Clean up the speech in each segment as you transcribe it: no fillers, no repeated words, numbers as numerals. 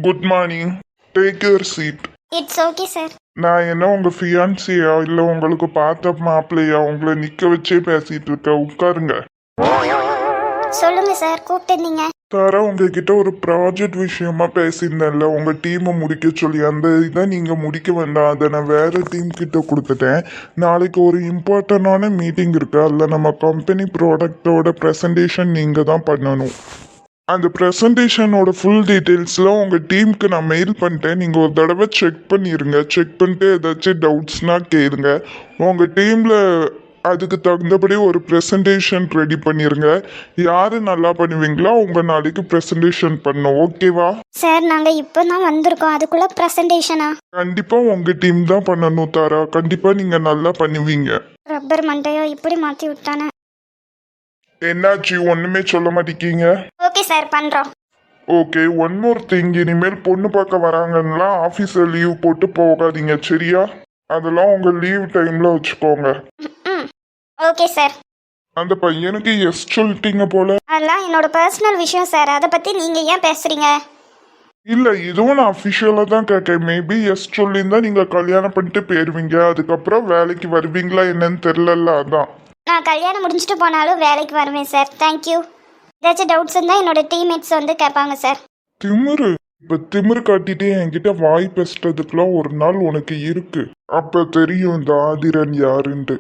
Good morning. Take your seat. It's okay sir. நான் என்ன உங்க ஃபியான்சியா இல்லை உங்களுக்கு பார்த்த மாப்பிள்ளையா? உங்களை நிக்க வச்சே பேசிட்டு இருக்க. உட்காருங்க. சொல்லுங்க சார், கூப்பிட்டுருந்தீங்க. தாரா, உங்ககிட்ட ஒரு ப்ராஜெக்ட் விஷயமா பேசியிருந்தேன்ல, உங்க டீமை முடிக்க சொல்லி. அந்த இதை நீங்க முடிக்க வேண்டாம், அதை நான் வேற டீம் கிட்ட கொடுத்துட்டேன். நாளைக்கு ஒரு இம்பார்ட்டண்டான மீட்டிங் இருக்கு. அதில் நம்ம கம்பெனி ப்ராடக்டோட ப்ரெசன்டேஷன் நீங்க தான் பண்ணணும். அந்த ப்ரெசன்டேஷனோட ஃபுல் டீட்டெயில்ஸ்லாம் உங்கள் டீமுக்கு நான் மெயில் பண்ணிட்டேன். நீங்கள் ஒரு தடவை செக் பண்ணிடுங்க. செக் பண்ணிட்டு ஏதாச்சும் டவுட்ஸ்னால் கேளுங்க. உங்கள் டீமில் அதுக்கு தகுந்தபடி ஒரு ப்ரெசன்டேஷன் ரெடி பண்ணிடுங்க. யார் நல்லா பண்ணுவீங்களோ அவங்க நாளைக்கு ப்ரெசன்டேஷன் பண்ணோம். ஓகேவா? சார், நாங்கள் இப்போ தான் வந்திருக்கோம், அதுக்குள்ளே ப்ரெசன்டேஷனா? கண்டிப்பாக உங்கள் டீம் தான் பண்ணணும் தாரா. கண்டிப்பாக நீங்கள் நல்லா பண்ணுவீங்க. ரப்பர் மண்டையோ இப்படி மாற்றி விட்டானே. என்னாச்சு, ஒன்றுமே சொல்ல மாட்டேங்கிங்க? ஓகே சார், பண்ணுறோம். Okay, one more thing. இனிமேல் பொண்ணு பார்க்க வராங்கன்னா ஆஃபீஸில் லீவ் போட்டு போகாதீங்க, சரியா? அதெல்லாம் உங்கள் லீவ் டைமில் வச்சுக்கோங்க. ம், ஓகே சார். அந்த பையனுக்கு எஸ் சொல்லிட்டீங்க போல. அதெல்லாம் என்னோட பர்சனல் விஷயம் சார், அதை பற்றி நீங்கள் ஏன் பேசுகிறீங்க? இல்லை, இதுவும் நான் அஃபிஷியலாக தான் கேட்கேன். மேபி எஸ் சொல்லியிருந்தா நீங்கள் கல்யாணம் பண்ணிட்டு போயிடுவீங்க. அதுக்கப்புறம் வேலைக்கு வருவீங்களா என்னன்னு தெரிலல்ல, அதான். நான் கல்யாணம் முடிச்சுட்டு போனாலும் வேலைக்கு வருவேன் சார். தேங்க்யூ. ஏதாச்சும் டவுட்ஸ் இருந்தால் என்னோட டீம்மேட்ஸ் வந்து கேட்பாங்க சார். திமிரு. இப்போ திமிரு காட்டிட்டு என்கிட்ட வாய் பேசுறதுக்குலாம் ஒரு நாள் உனக்கு இருக்கு. அப்போ தெரியும் இந்த ஆதிரன் யாருன்ட்டு.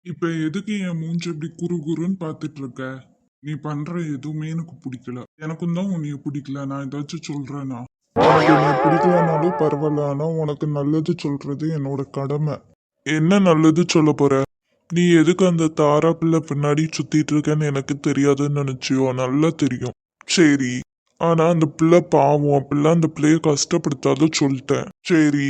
இப்போ எதுக்கு என் மூஞ்சி இப்படி குறுகுறுன்னு பார்த்துட்டு இருக்க? நீ பண்ற எதுவுமே எனக்கு பிடிக்கல. எனக்கும் தான் உன்னைய பிடிக்கல. நான் ஏதாச்சும் சொல்றேன்னா? உனக்கு நீ பிடிக்கலனாலும் பரவாயில்ல, ஆனால் உனக்கு நல்லது சொல்றது என்னோட கடமை. என்ன நல்லது சொல்ல போற? நீ எதுக்கு அந்த தாரா பிள்ளை பின்னாடி சுத்திட்டு இருக்கன்னு எனக்கு தெரியாதுன்னு நினைச்சியோ? நல்லா தெரியும். சரி, ஆனா அந்த பிள்ளை பாவம். பிள்ளை அந்த பிள்ளைய கஷ்டப்படுத்தாத சொல்லிட்டேன். சரி,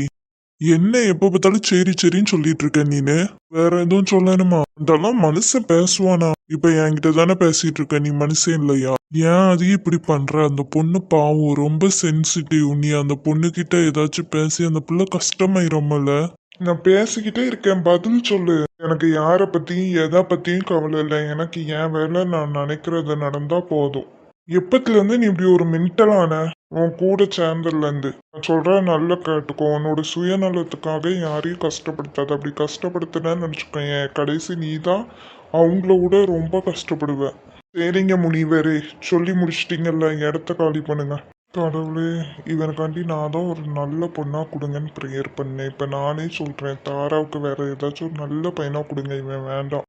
என்ன எப்ப பார்த்தாலும் சரி சரின்னு சொல்லிட்டு இருக்க நீனு? வேற எதுவும் சொல்லணுமா? அதெல்லாம் மனுஷன் பேசுவானா? இப்ப என்கிட்ட தானே பேசிட்டு இருக்க. நீ மனுஷன் இல்லையா? ஏன் அதையும் இப்படி பண்ற? அந்த பொண்ணு பாவம், ரொம்ப சென்சிட்டிவ். நீ அந்த பொண்ணு கிட்ட ஏதாச்சும் பேசி அந்த பிள்ளை கஷ்டமாயிரமல்ல. நான் பேசிக்கிட்டே இருக்கேன், பதில் சொல்லு. எனக்கு யாரை பத்தியும் எதை பத்தியும் கவலை இல்லை. எனக்கு என் வேலை நான் நினைக்கிறது நடந்தா போதும். எப்பத்துலேருந்து நீ இப்படி ஒரு மென்டலான? உன் கூட சேர்ந்ததுலேருந்து நான் சொல்கிறேன், நல்லா கேட்டுக்கோ. உன்னோட சுயநலத்துக்காக யாரையும் கஷ்டப்படுத்தாது. அப்படி கஷ்டப்படுத்தினேன்னு நினச்சிக்கோங்க, கடைசி நீ தான் அவங்கள விட ரொம்ப கஷ்டப்படுவேன். சரிங்க முனிவரே, சொல்லி முடிச்சிட்டிங்கல்ல, இடத்த காலி பண்ணுங்க. கடவுளே, இவனுக்காண்டி நான் தான் ஒரு நல்ல பொண்ணா கொடுங்கன்னு ப்ரேயர் பண்ணேன். இப்போ நானே சொல்கிறேன், தாராவுக்கு வேற ஏதாச்சும் ஒரு நல்ல பையனா கொடுங்க. இவன் வேண்டாம்.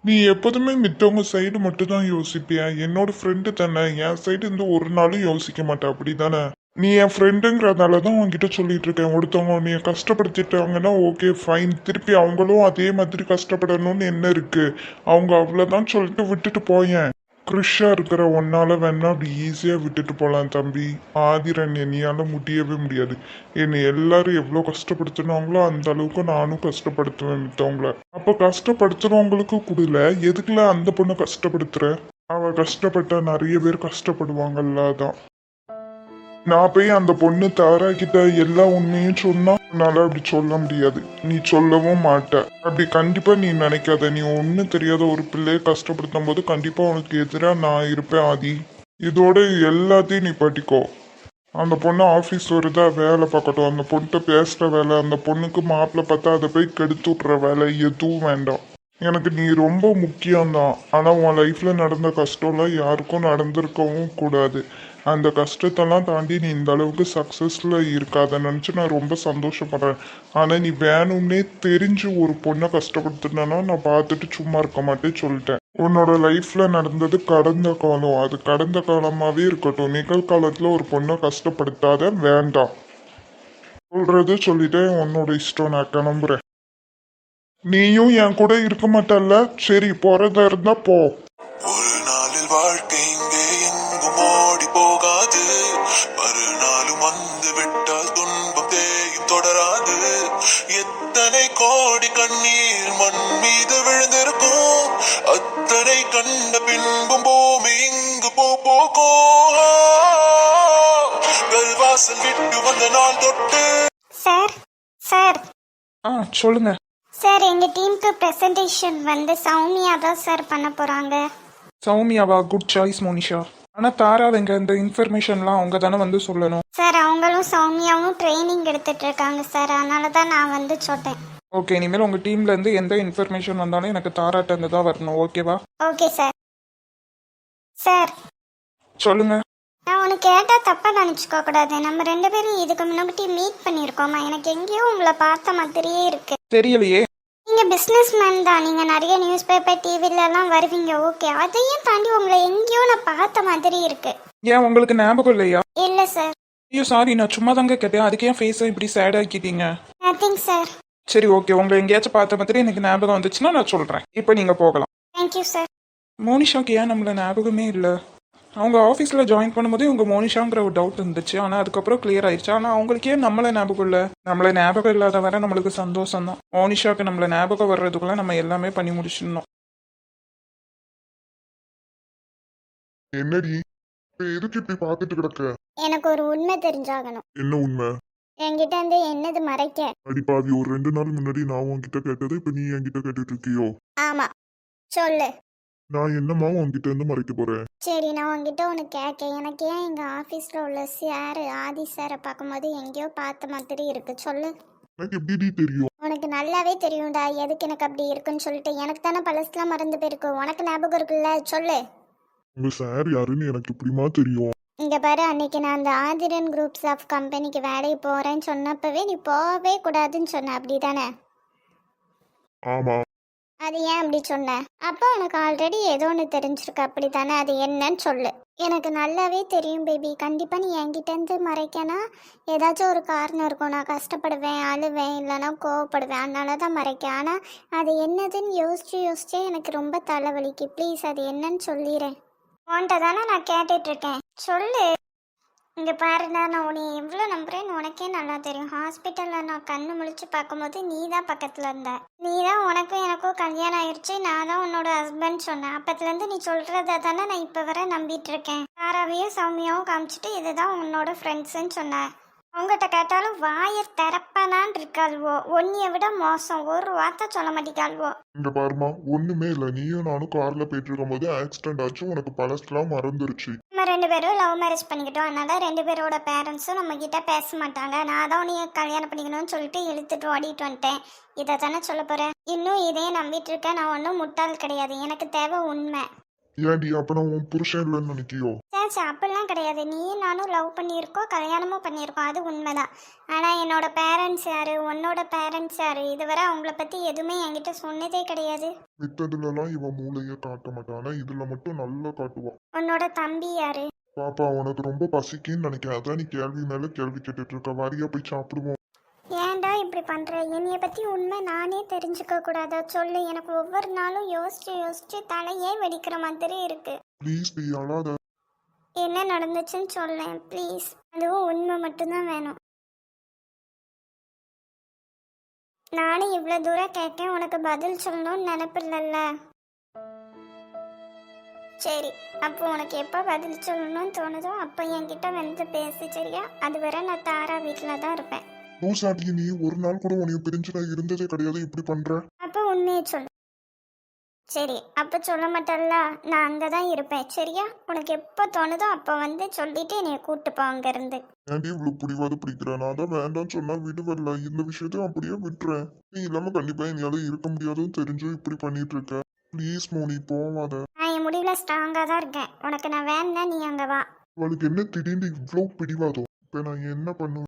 நீ எப்போதுமே மித்தவங்க சைடு மட்டும் தான் யோசிப்பியா? என்னோட ஃப்ரெண்டு தானே, என் சைடு இருந்து ஒரு நாளும் யோசிக்க மாட்டேன், அப்படி தானே? நீ என் ஃப்ரெண்டுங்கிறதால தான் உன்கிட்ட சொல்லிட்டு இருக்கேன். ஒருத்தவங்க நீ கஷ்டப்படுத்திட்டாங்கன்னா ஓகே ஃபைன், திருப்பி அவங்களும் அதே மாதிரி கஷ்டப்படணும்னு என்ன இருக்கு? அவங்க அவ்வளோதான் சொல்லிட்டு விட்டுட்டு போயேன். கிறிஷா இருக்கிற ஒன்னால வேணா அப்படி ஈஸியாக விட்டுட்டு போகலாம் தம்பி. ஆதிரன் என்னையால முடியவே முடியாது. என்னை எல்லாரும் எவ்வளோ கஷ்டப்படுத்தினாங்களோ அந்த அளவுக்கு நானும் கஷ்டப்படுத்துவேன் மித்தவங்கள. அப்போ கஷ்டப்படுத்துறவங்களுக்கு கொடுல, எதுக்குல அந்த பொண்ணை கஷ்டப்படுத்துற? அவ கஷ்டப்பட்டா நிறைய பேர் கஷ்டப்படுவாங்கல்ல, அதான். நான் போய் அந்த பொண்ணு தாரா கிட்ட எல்லா உண்மையும் சொன்னா உன்னால அப்படி சொல்ல முடியாது. நீ சொல்லவும் மாட்ட. அப்படி கண்டிப்பா நீ நினைக்காத. நீ ஒன்னும் தெரியாத ஒரு பிள்ளைய கஷ்டப்படுத்தும் போது கண்டிப்பா உனக்கு எதிராக நான் இருப்பேன் ஆதி. இதோட எல்லாத்தையும் நீ பட்டிக்கோ. அந்த பொண்ணு ஆஃபீஸ் வருதா, வேலை பார்க்கட்டும். அந்த பொண்ணுகிட்ட பேசுகிற வேலை, அந்த பொண்ணுக்கு மாப்பிள்ளை பார்த்தா அதை போய் கெடுத்து விட்ற வேலை எதுவும் வேண்டாம். எனக்கு நீ ரொம்ப முக்கியம்தான். ஆனால் உன் லைஃப்பில் நடந்த கஷ்டம்லாம் யாருக்கும் நடந்திருக்கவும் கூடாது. அந்த கஷ்டத்தெல்லாம் தாண்டி நீ இந்த அளவுக்கு சக்ஸஸில் இருக்காத நினச்சி நான் ரொம்ப சந்தோஷப்படுறேன். ஆனால் நீ வேணும்னே தெரிஞ்சு ஒரு பொண்ணை கஷ்டப்படுத்துனா நான் பார்த்துட்டு சும்மா இருக்க மாட்டேன்னு சொல்லிட்டேன். உன்னோட லைஃப்பில் நடந்தது கடந்த காலம். அது கடந்த காலமாகவே இருக்கட்டும். நிகழ்காலத்தில் ஒரு பொண்ணை கஷ்டப்படுத்தாத, வேண்டாம். சொல்கிறது சொல்லிட்டேன். உன்னோட இஷ்டம், நான் கிளம்புறேன். நீயும் என் கூட இருக்க மாட்டல்ல? சரி, போறதா இருந்தா போ. ஒரு நாளில் வாழ்க்கை இங்கே எங்கும் ஓடி போகாது. மறுநாளும் வந்து விட்டால் துன்பம் தேயும் தொடராது. எத்தனை கோடி கண்ணீர் மண் மீது விழுந்திருக்கும். அத்தனை கண்ட பின்பும் பூமி இங்கு போக்கும். வாசல் விட்டு வந்த நாள் தொட்டு. சார் சார் சொல்லுங்க சார், எங்கள் டீமுக்கு ப்ரெசன்டேஷன் வந்து சௌமியா தான் சார் பண்ண போகிறாங்க. சௌமியாவா? Good choice Monisha. ஆனால் தாராதுங்க இந்த இன்ஃபர்மேஷன்லாம் அவங்க தானே வந்து சொல்லணும். சார் அவங்களும் சௌமியாவும் ட்ரைனிங் எடுத்துட்டு இருக்காங்க சார், அதனால தான் நான் வந்து சொன்னேன். ஓகே, இனிமேல் உங்கள் டீம்லேருந்து எந்த இன்ஃபர்மேஷன் வந்தாலும் எனக்கு தாராட்டேருந்து தான் வரணும், ஓகேவா? Okay sir. சார் சொல்லுங்கள். நான் உனக்கு கேட்டால் தப்பாக நினச்சிக்க கூடாது. நம்ம 2 பேரும் இதுக்கு முன்னாடி மீட் பண்ணியிருக்கோமா? எனக்கு எங்கேயோ உங்களை பார்த்த மாதிரியே இருக்கு. தெரியலையே. நீங்கள் பிஸ்னஸ் மேன் தான், நீங்கள் நிறைய நியூஸ் பேப்பர் டிவிலலாம் வருவீங்க. ஓகே, அதையும் தாண்டி உங்களை எங்கேயோ நான் பார்த்த மாதிரி இருக்கு. ஏன் உங்களுக்கு ஞாபகம் இல்லையா? இல்லை சார். ஐயோ சாரி, நான் சும்மா தாங்க கேட்டேன். அதுக்கு ஏன் ஃபேஸை இப்படி சேட் ஆக்கிட்டீங்க? Nothing sir. சரி ஓகே, உங்களை எங்கேயாச்சும் பார்த்த மாதிரி எனக்கு ஞாபகம் வந்துச்சுன்னா நான் சொல்கிறேன். இப்போ நீங்கள் போகலாம். Thank you sir. மோனிஷாக்கு ஏன் நம்மள ஞாபகமே இல்லை? அவங்க ஆஃபீஸில் ஜாயின் பண்ணும்போது இவங்க மோனிஷாங்கிற ஒரு டவுட் இருந்துச்சு, ஆனால் அதுக்கப்புறம் கிளியர் ஆயிடுச்சு. ஆனால் அவங்களுக்கே நம்மளை ஞாபகம் இல்லை. நம்மளை ஞாபகம் இல்லாத வரை நம்மளுக்கு சந்தோஷம் தான். மோனிஷாக்கு நம்மளை ஞாபகம் வர்றதுக்குள்ள நம்ம எல்லாமே பண்ணி முடிச்சிடணும். என்னடி இப்ப எதுக்கு இப்படி பார்த்துட்டு கிடக்க? எனக்கு ஒரு உண்மை தெரிஞ்சாகணும். என்ன உண்மை? என்கிட்ட இருந்து என்னது மறைக்க? அடிப்பாவி, ஒரு 2 நாள் முன்னாடி நான் உன்கிட்ட கேட்டது இப்ப நீ என்கிட்ட கேட்டுட்டு இருக்கியோ? ஆமாம், சொல்லு. நான் என்னம்மா உன்கிட்ட இருந்து மறைக்க போறேன்? சரி, நான் உங்ககிட்ட ஒன்று கேட்க. எனக்கு ஏன் எங்கள் ஆஃபீஸில் உள்ள சார் ஆதி சாரை பார்க்கும்போது எங்கேயோ பார்த்த மாதிரி இருக்கு, சொல்லு. எனக்கு எப்படி தெரியும்? உனக்கு நல்லாவே தெரியும்டா எதுக்கு எனக்கு அப்படி இருக்குன்னு சொல்லிட்டு. எனக்கு தானே பழசுலாம் மறந்து போயிருக்கு, உனக்கு ஞாபகம் இருக்குல்ல, சொல்லு. உங்க சார் யாருன்னு எனக்கு எப்படிமா தெரியும்? இங்கே பாரு, அன்னைக்கு நான் அந்த ஆதிரன் குரூப்ஸ் ஆஃப் கம்பெனிக்கு வேலைக்கு போகிறேன்னு சொன்னப்பவே நீ போகவே கூடாதுன்னு சொன்ன, அப்படி தானே? ஆமா. அது ஏன் அப்படி சொன்ன? அப்போ உனக்கு ஆல்ரெடி ஏதோ ஒன்று தெரிஞ்சிருக்கு, அப்படி தானே? அது என்னன்னு சொல்லு. எனக்கு நல்லாவே தெரியும் பேபி. கண்டிப்பாக நீ என்கிட்டேருந்து மறைக்கனா ஏதாச்சும் ஒரு காரணம் இருக்கும். நான் கஷ்டப்படுவேன், அழுவேன், இல்லைனா கோவப்படுவேன், அதனால தான் மறைக்க. ஆனால் அது என்னதுன்னு யோசிச்சே எனக்கு ரொம்ப தலைவலிக்கு. ப்ளீஸ் அது என்னன்னு சொல்லிடுறேன். உன்கிட்ட தானே நான் கேட்டுட்ருக்கேன், சொல்லு. இங்கே பாருடா, நான் உன்னை எவ்வளோ நம்புறேன்னு உனக்கே நல்லா தெரியும். ஹாஸ்பிட்டலில் நான் கண்ணு முழிச்சு பார்க்கும்போது நீ தான் பக்கத்தில் இருந்த. நீ தான் உனக்கும் எனக்கும் கல்யாணம் ஆயிடுச்சு, நான் தான் உன்னோட ஹஸ்பண்ட் சொன்னேன். அப்பத்துலேருந்து நீ சொல்கிறத தானே நான் இப்போ வர நம்பிட்டு இருக்கேன். தாராவையும் சௌமியாவும் காமிச்சிட்டு இதுதான் உன்னோட ஃப்ரெண்ட்ஸுன்னு சொன்னேன். அவங்ககிட்ட கேட்டாலும் வாயை திறப்பனான் இருக்காள்வோ. ஒன்னியை விட மோசம், ஒரு வார்த்தை சொல்ல மாட்டேங்காள்வோ. இங்க பாருமா, ஒண்ணுமே இல்ல. நீயும் நானும் கார்ல போயிட்டு இருக்கும் போது ஆக்சிடென்ட் ஆச்சு, உனக்கு பழசெல்லாம் மறந்துருச்சு. நம்ம 2 பேரும் லவ் மேரேஜ் பண்ணிக்கிட்டோம், அதனால 2 பேரோட பேரண்ட்ஸும் நம்ம கிட்ட பேச மாட்டாங்க. நான் தான் உன்னைய கல்யாணம் பண்ணிக்கணும்னு சொல்லிட்டு இழுத்துட்டு ஓடிட்டு வந்துட்டேன். இதை தானே சொல்ல போறேன். இன்னும் இதையே நம்பிட்டு இருக்கேன். நான் ஒன்றும் முட்டாள் கிடையாது, எனக்கு தேவை உண்மை. ஏன்டி அப்ப நான் உன் புருஷன் இல்லைன்னு நினைக்கியோ? சேச்சா, அப்படிலாம் கிடையாது. நீயும் நானும் லவ் பண்ணியிருக்கோம், கல்யாணமும் பண்ணியிருக்கோம், அது உண்மைதான். ஆனால் என்னோட பேரண்ட்ஸ் யாரு, உன்னோட பேரண்ட்ஸ் யாரு, இதுவரை அவங்கள பற்றி எதுவுமே என்கிட்ட சொன்னதே கிடையாது. மித்ததுலலாம் இவன் மூளைய காட்ட மாட்டான், ஆனா இதுல மட்டும் நல்லா காட்டுவான். உன்னோட தம்பி யாரு? பாப்பா, உனக்கு ரொம்ப பசிக்குன்னு நினைக்கிறேன், அதான் நீ கேள்வி மேல கேள்வி கேட்டுட்டு இருக்க. வாரியா போய் சாப்பிடுவோம். ஏன்டா இப்படி பண்ற? என்னைய பத்தி உண்மை நானே தெரிஞ்சுக்க கூடாதா? சொல்லு. எனக்கு ஒவ்வொரு நாளும் யோசிச்சு தலையே வெடிக்கிற மாதிரி இருக்கு. ப்ளீஸ் பி, அழாத. என்ன நடந்துச்சுன்னு சொல்லேன் ப்ளீஸ். அதுவும் உண்மை மட்டும்தான் வேணும். நானும் இவ்வளோ தூரம் கேட்டேன், உனக்கு பதில் சொல்லணும்னு நினைப்பில்லல்ல. சரி, அப்போ உனக்கு எப்போ பதில் சொல்லணும்னு தோணுதோ அப்போ என்கிட்ட வந்து பேசு, சரியா? அதுவரை நான் தாரா வீட்டில் தான் இருப்பேன். லூசாட்டி, நீ ஒரு நாள் கூட உன்னைய பிரிஞ்சு நான் இருந்ததே கிடையாது, இப்படி பண்ற. அப்போ உண்மையை சொல்லு. சரி, அப்போ சொல்ல மாட்டல்ல, நான் அங்கே தான் இருப்பேன், சரியா? உனக்கு எப்போ தோணுதோ அப்போ வந்து சொல்லிட்டு என்னைய கூப்பிட்டு போ அங்கேருந்து. ஏன்டி இவ்வளவு பிடிவாது பிடிக்கிற? நான் தான் வேண்டாம்னு சொன்னா விடுவல்ல, இந்த விஷயத்தையும் அப்படியே விட்டுறேன். நீ இல்லாம கண்டிப்பா என்னால இருக்க முடியாதுன்னு தெரிஞ்சும் இப்படி பண்ணிட்டு இருக்க. ப்ளீஸ் மோனி, போவாத. நான் என் முடிவில் ஸ்ட்ராங்காக தான் இருக்கேன். உனக்கு நான் வேணும்னா நீ அங்கே வா. அவளுக்கு என்ன திடீர்னு இவ்வளவு பிடிவாதம்? இப்ப நான் என்ன பண்ணுவேன்?